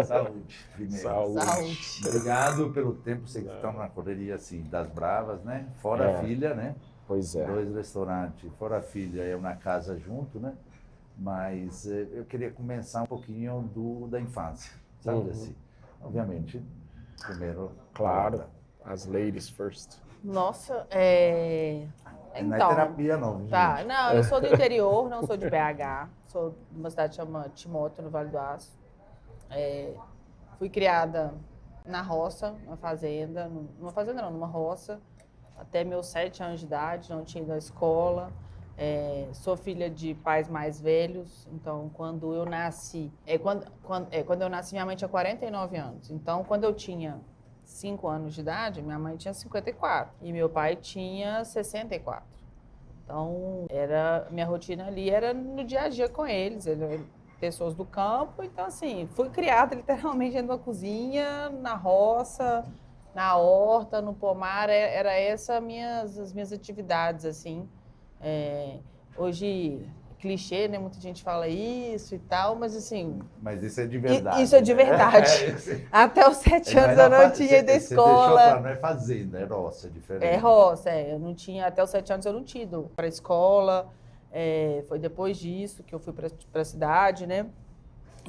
Saúde, primeiro. Saúde. Obrigado pelo tempo, você que está na correria assim, das bravas, né? Fora a filha, né? Pois é. 2 restaurantes, fora a filha, é uma casa junto, né? Mas eu queria começar um pouquinho da infância, sabe assim? Obviamente, primeiro... Claro, as ladies first. Nossa, Não é então, terapia não, viu, tá. gente? Não, eu sou do interior, não sou de BH. Sou de uma cidade que chama Timóteo, no Vale do Aço. Fui criada na roça, numa fazenda, numa roça, até meus 7 anos de idade, não tinha ido à escola. Sou filha de pais mais velhos, então quando eu nasci, quando eu nasci minha mãe tinha 49 anos, então quando eu tinha 5 anos de idade, minha mãe tinha 54 e meu pai tinha 64. Então, minha rotina ali era no dia a dia com eles, pessoas do campo. Então, assim, fui criada literalmente dentro de uma cozinha, na roça, na horta, no pomar. Era essa as minhas atividades, assim. Hoje, clichê, né? Muita gente fala isso e tal, mas assim... Mas isso é de verdade. Isso é de verdade. Até os 7 anos eu não tinha ido à escola. Você deixou não é fazenda, é roça, é diferente. É roça, eu não tinha, até os 7 anos eu não tinha ido para a escola. Foi depois disso que eu fui para a cidade, né?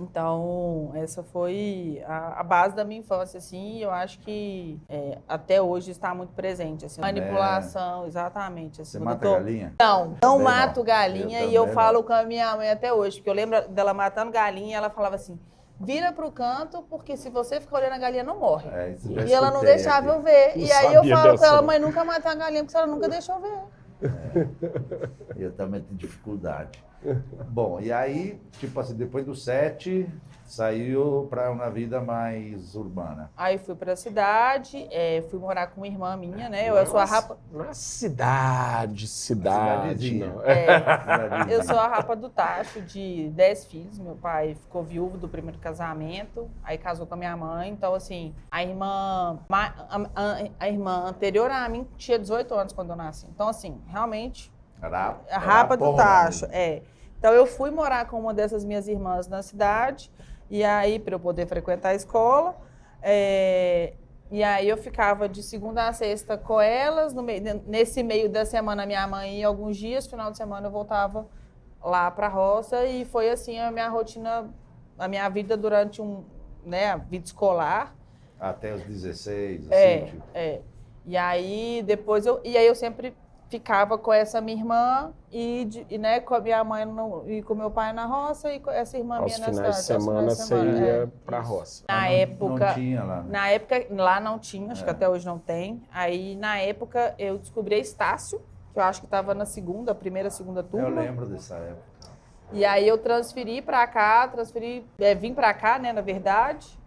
Então, essa foi a base da minha infância, assim, e eu acho que até hoje está muito presente, assim, manipulação, exatamente. Assim, você mata galinha? Não mato galinha, e eu falo com a minha mãe até hoje, porque eu lembro dela matando galinha, e ela falava assim, vira pro canto, porque se você ficar olhando a galinha, não morre. E ela não deixava eu ver. E aí eu falo com ela, mãe, nunca matar a galinha, porque ela nunca deixou eu ver. Eu também tenho dificuldade. Bom, e aí, tipo assim, depois do 7, saiu para uma vida mais urbana. Aí fui para a cidade, fui morar com uma irmã minha, né? Eu sou a rapa... Não é cidade, não. Eu sou a rapa do tacho, de 10 filhos. Meu pai ficou viúvo do primeiro casamento, aí casou com a minha mãe. Então, assim, a irmã anterior a mim tinha 18 anos quando eu nasci. Então, assim, realmente... A rapa do tacho, Então, eu fui morar com uma dessas minhas irmãs na cidade, e aí, para eu poder frequentar a escola, e aí eu ficava de segunda a sexta com elas, nesse meio da semana minha mãe ia alguns dias, final de semana eu voltava lá para a roça, e foi assim a minha rotina, a minha vida durante a vida escolar. Até os 16, assim, tipo. E aí, depois eu sempre... ficava com essa minha irmã né, com a minha mãe e com meu pai na roça e com essa irmã minha na cidade. Aos finais de semana você ia pra roça. Na época, não tinha lá, né? Na época, lá não tinha, acho que até hoje não tem. Aí, na época, eu descobri a Estácio, que eu acho que estava na primeira, segunda turma. Eu lembro dessa época. E aí eu transferi pra cá, vim pra cá, né, na verdade.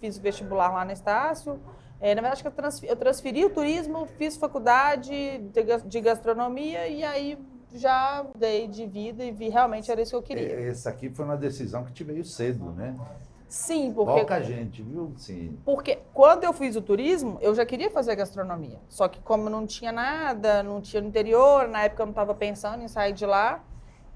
Fiz o vestibular lá na Estácio. Na verdade, acho que eu transferi o turismo, fiz faculdade de gastronomia e aí já dei de vida e vi realmente era isso que eu queria. Essa aqui foi uma decisão que te veio cedo, né? Sim, porque... Pouca gente, viu? Sim. Porque quando eu fiz o turismo, eu já queria fazer gastronomia. Só que como não tinha nada, não tinha no interior, na época eu não estava pensando em sair de lá.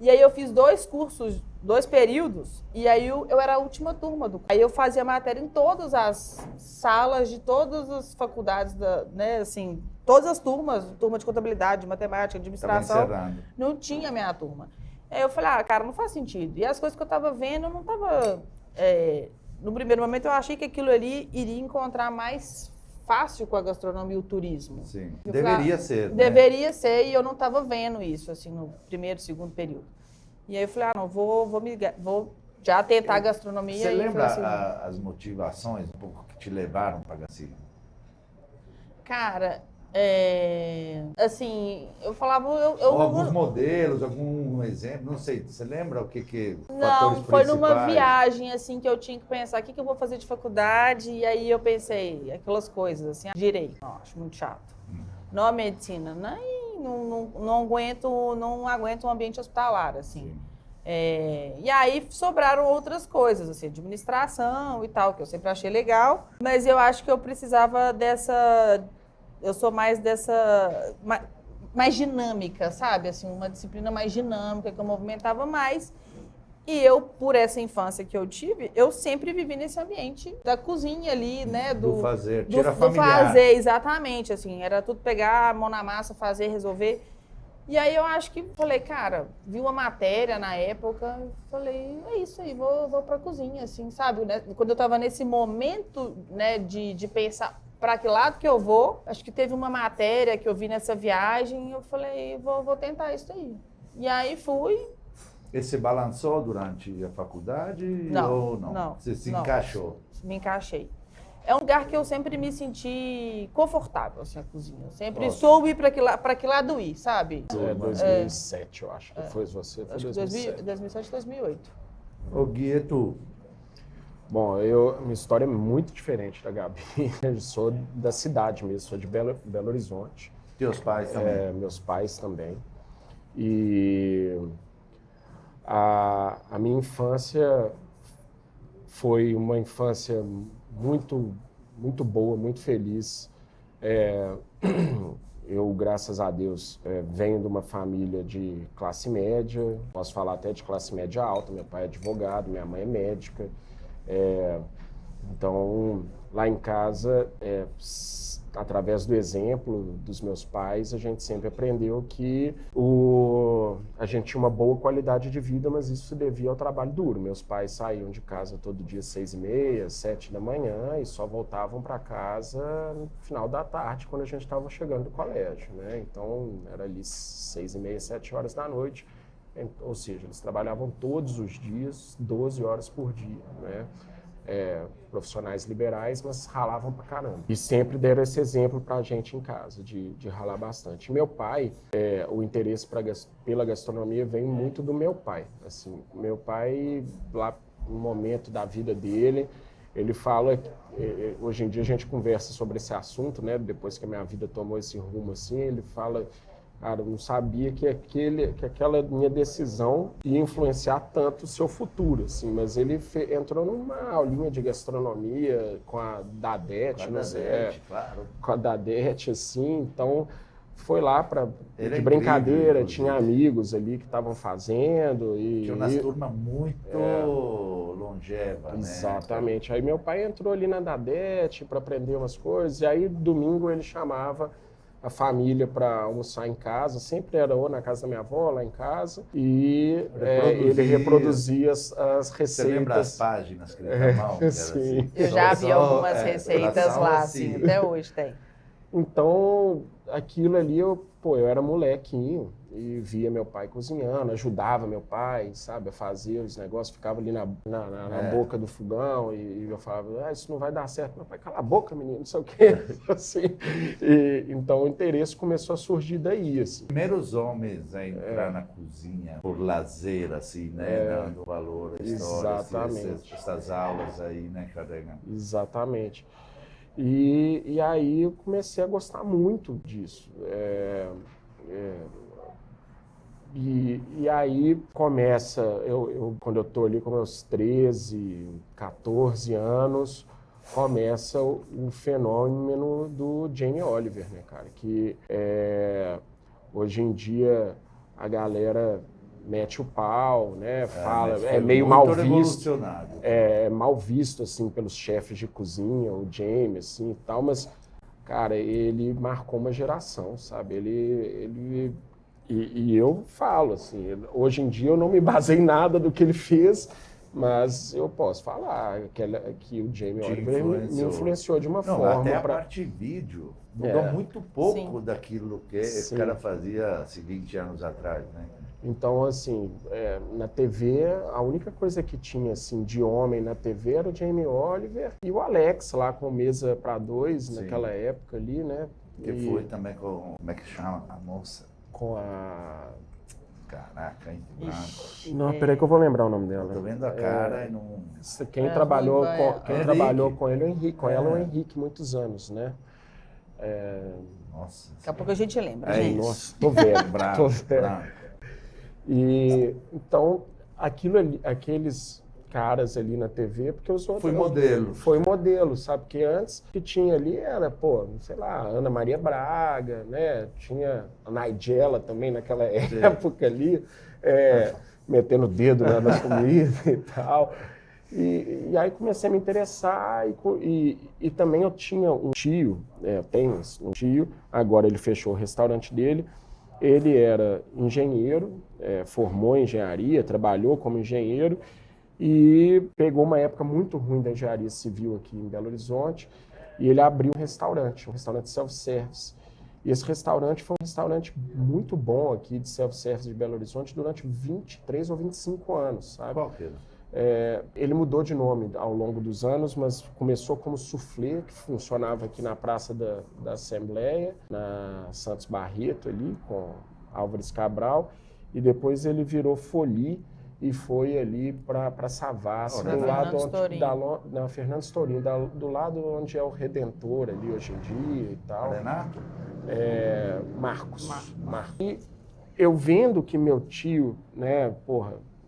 E aí eu fiz 2 cursos, 2 períodos, e aí eu era a última turma do curso. Aí eu fazia matéria em todas as salas de todas as faculdades, né, assim, todas as turma de contabilidade, de matemática, de administração, não tinha a minha turma. Aí eu falei, cara, não faz sentido. E as coisas que eu estava vendo, não estava... no primeiro momento eu achei que aquilo ali iria encontrar mais fácil com a gastronomia e o turismo. Sim, deveria ser, né? Deveria ser, e eu não estava vendo isso, assim, no primeiro, segundo período. E aí eu falei, não, vou já tentar a gastronomia. Você lembra assim, as motivações um pouco que te levaram para Gaci? Cara, assim, eu falava... Ou alguns modelos, algum exemplo, não sei, você lembra o que Não, foi numa viagem, assim, que eu tinha que pensar, o que eu vou fazer de faculdade, e aí eu pensei, aquelas coisas, assim, direito, acho muito chato. Não, medicina, não aguento um ambiente hospitalar, assim. E aí sobraram outras coisas, assim, administração e tal, que eu sempre achei legal, mas eu acho que eu precisava eu sou mais mais dinâmica, sabe? Assim, uma disciplina mais dinâmica, que eu movimentava mais. E eu, por essa infância que eu tive, eu sempre vivi nesse ambiente da cozinha ali, né? Do fazer, do familiar. fazer, exatamente, assim. Era tudo pegar a mão na massa, fazer, resolver. E aí eu acho que falei, cara, vi uma matéria na época, falei, é isso aí, vou pra cozinha, assim, sabe? Né? Quando eu tava nesse momento, né, de pensar para que lado que eu vou, acho que teve uma matéria que eu vi nessa viagem, eu falei, vou tentar isso aí. E aí fui. E você balançou durante a faculdade ou não? Não. Você se não. encaixou? Me encaixei. É um lugar que eu sempre me senti confortável, assim, a cozinha. Eu sempre soube para que lado ir, sabe? 2007, eu acho que foi você. Foi acho 2007. 2007, 2008. Ô Gui, e tu? Bom, minha história é muito diferente da Gabi. Eu sou da cidade mesmo, sou de Belo Horizonte. Teus pais também? Meus pais também. E a minha infância foi uma infância muito, muito boa, muito feliz. Eu, graças a Deus, venho de uma família de classe média, posso falar até de classe média alta. Meu pai é advogado, minha mãe é médica. Então, lá em casa, através do exemplo dos meus pais, a gente sempre aprendeu que a gente tinha uma boa qualidade de vida, mas isso se devia ao trabalho duro. Meus pais saíam de casa todo dia às 6h30, 7 da manhã e só voltavam para casa no final da tarde, quando a gente estava chegando do colégio, né? Então, era ali 6h30, 7 horas da noite. Ou seja, eles trabalhavam todos os dias, 12 horas por dia, né? Profissionais liberais, mas ralavam pra caramba. E sempre deram esse exemplo pra gente em casa, de ralar bastante. Meu pai, o interesse pela gastronomia vem muito do meu pai. Assim, meu pai, lá no momento da vida dele, ele fala, hoje em dia a gente conversa sobre esse assunto, né? Depois que a minha vida tomou esse rumo assim, ele fala, cara, eu não sabia que aquela minha decisão ia influenciar tanto o seu futuro, assim, mas ele entrou numa aulinha de gastronomia com a Dadete, claro. Com a Dadete, assim, então foi lá de incrível, brincadeira, tinha amigos ali que estavam fazendo. Tinha umas turmas muito longeva, né? Exatamente. Aí meu pai entrou ali na Dadete para aprender umas coisas, e aí domingo ele chamava a família para almoçar em casa, sempre era ou na casa da minha avó, lá em casa, e ele reproduzia as receitas. Você lembra as páginas que ele tinha mão? Sim. Assim, Eu já vi algumas receitas lá, assim, até hoje tem. Então, aquilo ali, eu era molequinho e via meu pai cozinhando, ajudava meu pai, sabe, a fazer os negócios, ficava ali na boca do fogão e eu falava, isso não vai dar certo. Meu pai, cala a boca, menino, não sei o quê. Assim, então, o interesse começou a surgir daí, assim. Primeiros homens a entrar na cozinha por lazer, assim, né, dando valor à história. Exatamente. Essas aulas aí, né, Carrega? Exatamente. E aí eu comecei a gostar muito disso. E aí começa, quando eu estou ali com meus 13, 14 anos, começa o fenômeno do Jamie Oliver, né, cara? Que hoje em dia a galera mete o pau, né? Fala, é meio mal visto. É mal visto, assim, pelos chefes de cozinha, o Jamie, assim, e tal, mas, cara, ele marcou uma geração, sabe? E eu falo, assim, hoje em dia eu não me baseio em nada do que ele fez, mas eu posso falar que o Jamie Oliver me influenciou de uma forma. Até a parte vídeo mudou muito pouco Sim. daquilo que esse cara fazia 20 anos atrás, né? Então, assim, na TV, a única coisa que tinha, assim, de homem na TV era o Jamie Oliver e o Alex, lá com Mesa para Dois, naquela época ali, né? Que foi também com, como é que chama a moça? Com a... Caraca, hein? Branco. Não, peraí que eu vou lembrar o nome dela. Eu tô vendo a cara e não... Quem trabalhou com ele, com ela, é o Henrique. Henrique, muitos anos, né? Nossa. Daqui a pouco a gente lembra, gente. Nossa, tô velho. Branco. E então, aqueles caras ali na TV, porque os outros... Foi modelo, sabe? Porque antes o que tinha ali era, sei lá, Ana Maria Braga, né? Tinha a Nigella também naquela época ali. metendo o dedo nas comidas e tal. E aí comecei a me interessar e também eu tinha um tio, tenho um tio, agora ele fechou o restaurante dele. Ele era engenheiro, formou em engenharia, trabalhou como engenheiro e pegou uma época muito ruim da engenharia civil aqui em Belo Horizonte e ele abriu um restaurante self-service. E esse restaurante foi um restaurante muito bom aqui de self-service de Belo Horizonte durante 23 ou 25 anos, sabe? Qual que Ele mudou de nome ao longo dos anos, mas começou como Soufflé, que funcionava aqui na Praça da Assembleia, na Santos Barreto ali, com Álvares Cabral, e depois ele virou Folie e foi ali para Savassi, do lado na Fernando Storini, do lado onde é o Redentor ali hoje em dia e tal. Renato? Marcos. E eu vendo que meu tio, né,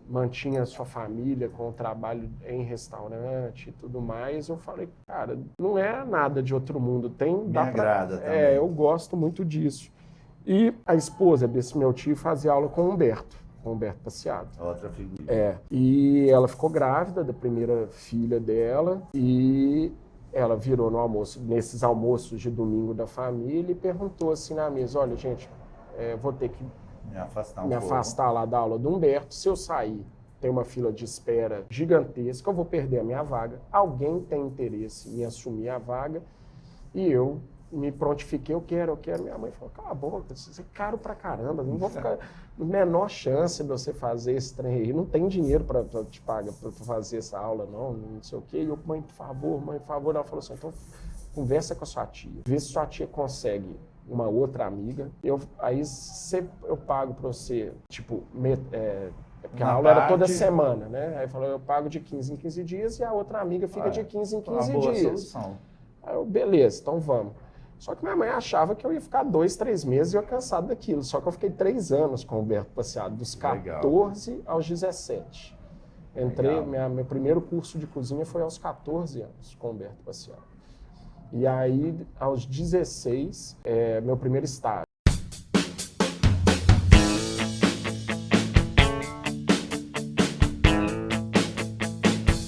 mantinha a sua família com o trabalho em restaurante e tudo mais, eu falei, cara, não é nada de outro mundo. Me agrada também. Eu gosto muito disso. E a esposa desse meu tio fazia aula com o Humberto Passeado. Outra figura. E ela ficou grávida da primeira filha dela e ela virou no almoço, nesses almoços de domingo da família e perguntou assim na mesa, olha, gente, vou ter que me afastar lá da aula do Humberto. Se eu sair, tem uma fila de espera gigantesca, eu vou perder a minha vaga. Alguém tem interesse em assumir a vaga? E eu me prontifiquei, eu quero. Minha mãe falou, cala a boca, isso é caro pra caramba, não vou ficar... Menor chance de você fazer esse trem aí, não tem dinheiro para te pagar para fazer essa aula, não sei o quê. E eu, mãe, por favor. Ela falou assim, então conversa com a sua tia, vê se sua tia consegue uma outra amiga, aí eu pago para você, tipo, porque a aula era toda semana, né? Aí falou, eu pago de 15 em 15 dias e a outra amiga fica de 15 em 15 dias. Solução. Aí eu, beleza, então vamos. Só que minha mãe achava que eu ia ficar 2, 3 meses e eu ia cansado daquilo. Só que eu fiquei 3 anos com o Humberto Passeado, dos 14 aos 17. Meu primeiro curso de cozinha foi aos 14 anos com o Humberto Passeado. E aí, aos 16, meu primeiro estágio.